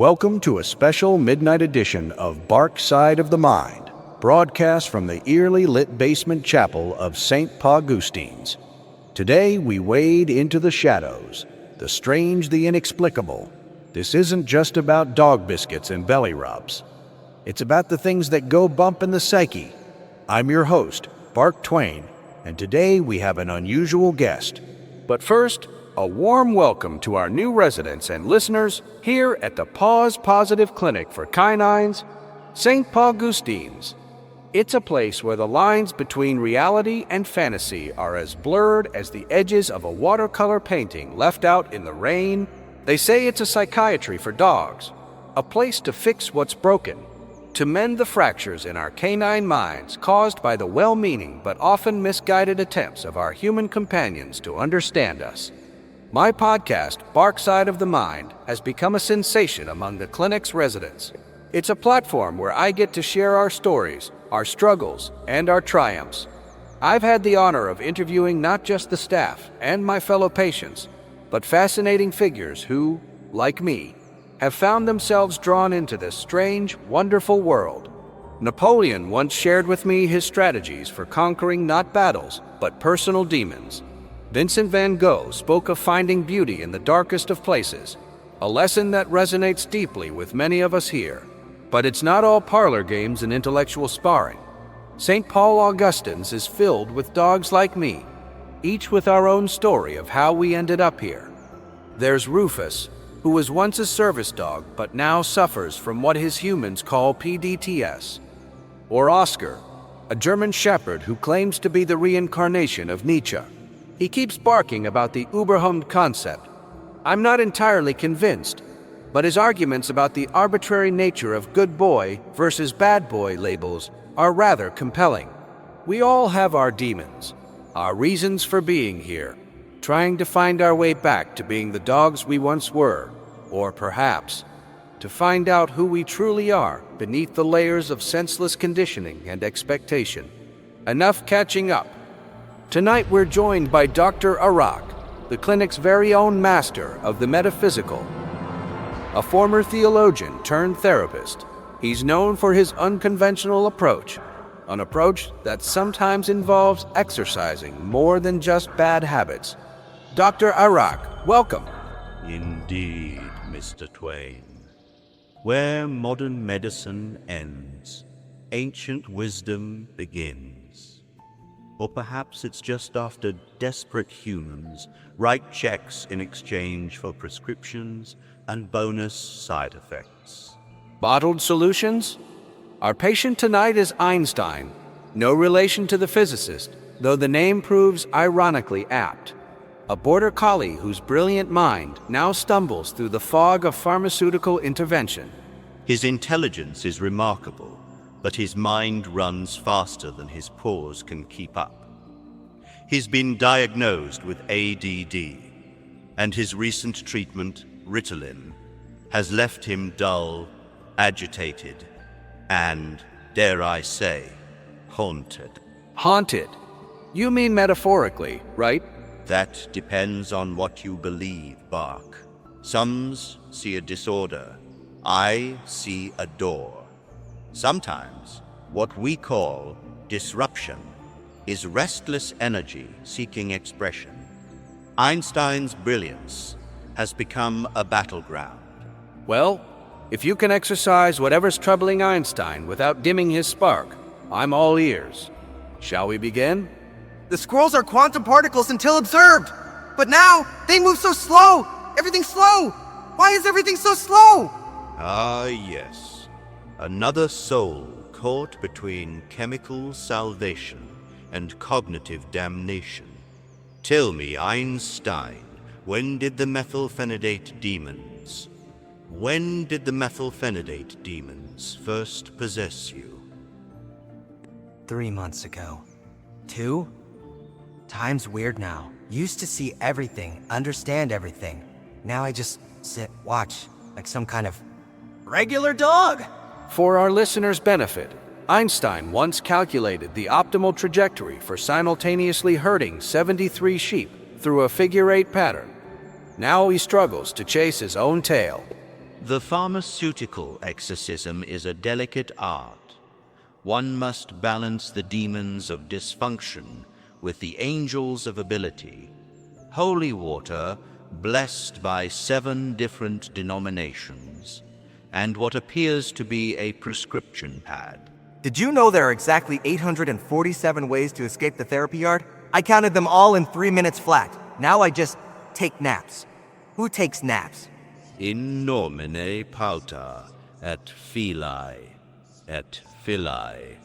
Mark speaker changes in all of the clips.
Speaker 1: Welcome to a special midnight edition of Bark Side of the Mind, broadcast from the eerily lit basement chapel of St. Pawgustine's. Today we wade into the shadows, the strange, the inexplicable. This isn't just about dog biscuits and belly rubs. It's about the things that go bump in the psyche. I'm your host, Bark Twain, and today we have an unusual guest. But first, a warm welcome to our new residents and listeners here at the Paws Positive Clinic for Canines, St. Pawgustine's. It's a place where the lines between reality and fantasy are as blurred as the edges of a watercolor painting left out in the rain. They say it's a psychiatry for dogs, a place to fix what's broken, to mend the fractures in our canine minds caused by the well-meaning but often misguided attempts of our human companions to understand us. My podcast, Bark Side of the Mind, has become a sensation among the clinic's residents. It's a platform where I get to share our stories, our struggles, and our triumphs. I've had the honor of interviewing not just the staff and my fellow patients, but fascinating figures who, like me, have found themselves drawn into this strange, wonderful world. Napoleon once shared with me his strategies for conquering not battles, but personal demons. Vincent van Gogh spoke of finding beauty in the darkest of places, a lesson that resonates deeply with many of us here. But it's not all parlor games and intellectual sparring. St. Pawgustine's is filled with dogs like me, each with our own story of how we ended up here. There's Rufus, who was once a service dog but now suffers from what his humans call PDTS. Or Oscar, a German shepherd who claims to be the reincarnation of Nietzsche. He keeps barking about the Überhund concept. I'm not entirely convinced, but his arguments about the arbitrary nature of good boy versus bad boy labels are rather compelling. We all have our demons, our reasons for being here, trying to find our way back to being the dogs we once were, or perhaps to find out who we truly are beneath the layers of senseless conditioning and expectation. Enough catching up. Tonight we're joined by Dr. Arak, the clinic's very own master of the metaphysical. A former theologian turned therapist, he's known for his unconventional approach, an approach that sometimes involves exercising more than just bad habits. Dr. Arak, welcome.
Speaker 2: Indeed, Mr. Twain. Where modern medicine ends, ancient wisdom begins. Or perhaps it's just after desperate humans write checks in exchange for prescriptions and bonus side effects.
Speaker 1: Bottled solutions? Our patient tonight is Einstein, no relation to the physicist, though the name proves ironically apt. A border collie whose brilliant mind now stumbles through the fog of pharmaceutical intervention.
Speaker 2: His intelligence is remarkable, but his mind runs faster than his paws can keep up. He's been diagnosed with ADD, and his recent treatment, Ritalin, has left him dull, agitated, and, dare I say, haunted.
Speaker 1: Haunted? You mean metaphorically, right?
Speaker 2: That depends on what you believe, Bark. Some see a disorder. I see a door. Sometimes, what we call disruption is restless energy seeking expression. Einstein's brilliance has become a battleground.
Speaker 1: Well, if you can exercise whatever's troubling Einstein without dimming his spark, I'm all ears. Shall we begin?
Speaker 3: The squirrels are quantum particles until observed, but now they move so slow. Everything's slow. Why is everything so slow?
Speaker 2: Ah, yes. Another soul caught between chemical salvation and cognitive damnation. Tell me, Einstein, when did the methylphenidate demons first possess you?
Speaker 3: 3 months ago. 2? Time's weird now. Used to see everything, understand everything. Now I just sit, watch, like some kind of regular dog.
Speaker 1: For our listeners' benefit, Einstein once calculated the optimal trajectory for simultaneously herding 73 sheep through a figure-8 pattern. Now he struggles to chase his own tail.
Speaker 2: The pharmaceutical exorcism is a delicate art. One must balance the demons of dysfunction with the angels of ability. Holy water, blessed by 7 different denominations, and what appears to be a prescription pad.
Speaker 3: Did you know there are exactly 847 ways to escape the therapy yard? I counted them all in 3 minutes flat. Now I just take naps. Who takes naps?
Speaker 2: In nomine pauta, et filii, et filii,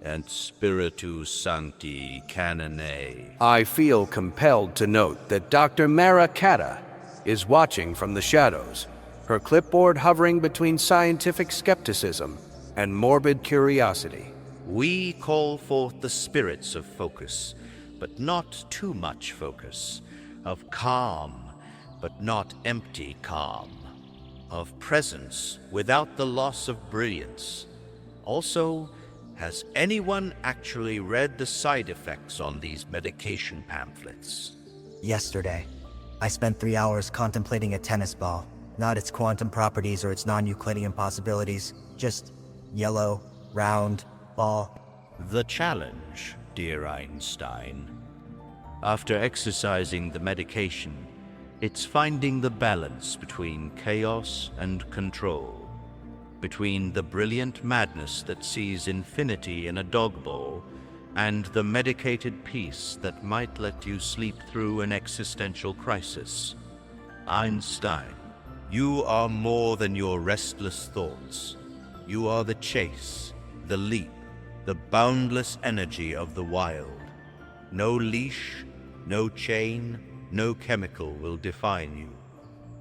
Speaker 2: and Spiritus Sancti canone.
Speaker 1: I feel compelled to note that Dr. Mara Kata is watching from the shadows, her clipboard hovering between scientific skepticism and morbid curiosity.
Speaker 2: We call forth the spirits of focus, but not too much focus, of calm, but not empty calm, of presence without the loss of brilliance. Also, has anyone actually read the side effects on these medication pamphlets?
Speaker 3: Yesterday, I spent 3 hours contemplating a tennis ball. Not its quantum properties or its non-Euclidean possibilities, just yellow, round, ball.
Speaker 2: The challenge, dear Einstein. After exercising the medication, it's finding the balance between chaos and control, between the brilliant madness that sees infinity in a dog bowl and the medicated peace that might let you sleep through an existential crisis. Einstein, you are more than your restless thoughts. You are the chase, the leap, the boundless energy of the wild. No leash, no chain, no chemical will define you.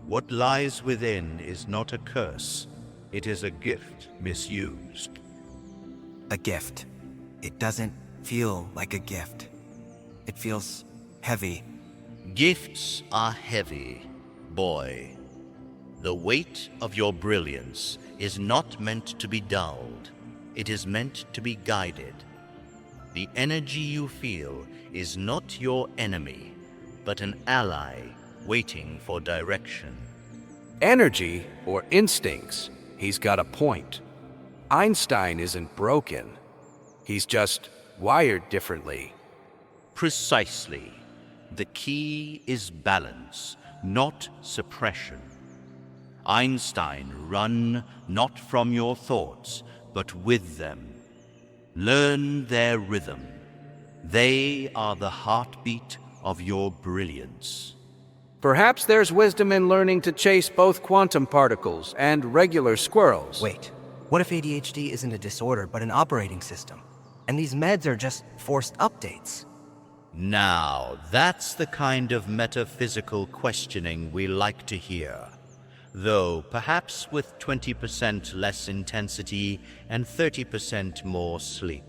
Speaker 2: What lies within is not a curse. It is a gift misused.
Speaker 3: A gift. It doesn't feel like a gift. It feels heavy.
Speaker 2: Gifts are heavy, boy. The weight of your brilliance is not meant to be dulled. It is meant to be guided. The energy you feel is not your enemy, but an ally waiting for direction.
Speaker 1: Energy or instincts, he's got a point. Einstein isn't broken. He's just wired differently.
Speaker 2: Precisely. The key is balance, not suppression. Einstein, run not from your thoughts, but with them. Learn their rhythm. They are the heartbeat of your brilliance.
Speaker 1: Perhaps there's wisdom in learning to chase both quantum particles and regular squirrels.
Speaker 3: Wait, what if ADHD isn't a disorder but an operating system? And these meds are just forced updates?
Speaker 2: Now, that's the kind of metaphysical questioning we like to hear. Though perhaps with 20% less intensity and 30% more sleep.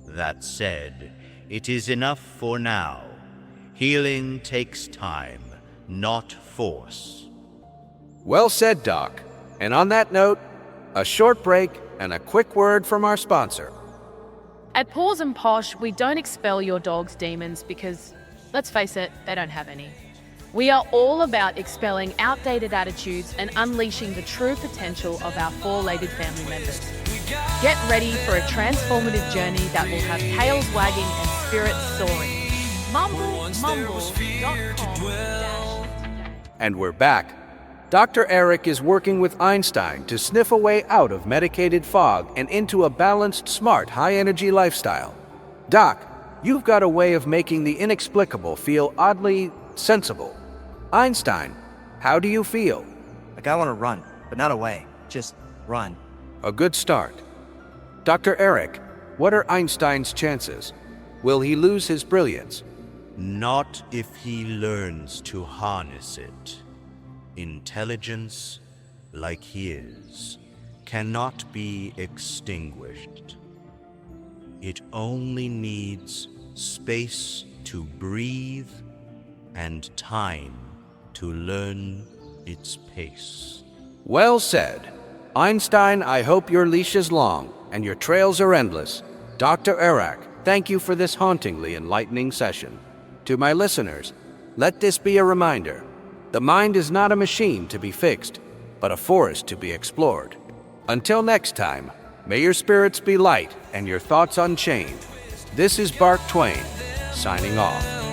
Speaker 2: That said, it is enough for now. Healing takes time, not force.
Speaker 1: Well said, Doc. And on that note, a short break and a quick word from our sponsor.
Speaker 4: At Paws and Posh, we don't expel your dog's demons because, let's face it, they don't have any. We are all about expelling outdated attitudes and unleashing the true potential of our 4-legged family members. Get ready for a transformative journey that will have tails wagging and spirits soaring. mumble.com.
Speaker 1: And we're back. Dr. Eric is working with Einstein to sniff a way out of medicated fog and into a balanced, smart, high-energy lifestyle. Doc, you've got a way of making the inexplicable feel oddly sensible. Einstein, how do you feel?
Speaker 3: Like I want to run, but not away. Just run.
Speaker 1: A good start. Dr. Eric, what are Einstein's chances? Will he lose his brilliance?
Speaker 2: Not if he learns to harness it. Intelligence, like his, cannot be extinguished. It only needs space to breathe and time to learn its pace.
Speaker 1: Well said. Einstein, I hope your leash is long and your trails are endless. Dr. Eric, thank you for this hauntingly enlightening session. To my listeners, let this be a reminder. The mind is not a machine to be fixed, but a forest to be explored. Until next time, may your spirits be light and your thoughts unchained. This is Bark Twain, signing off.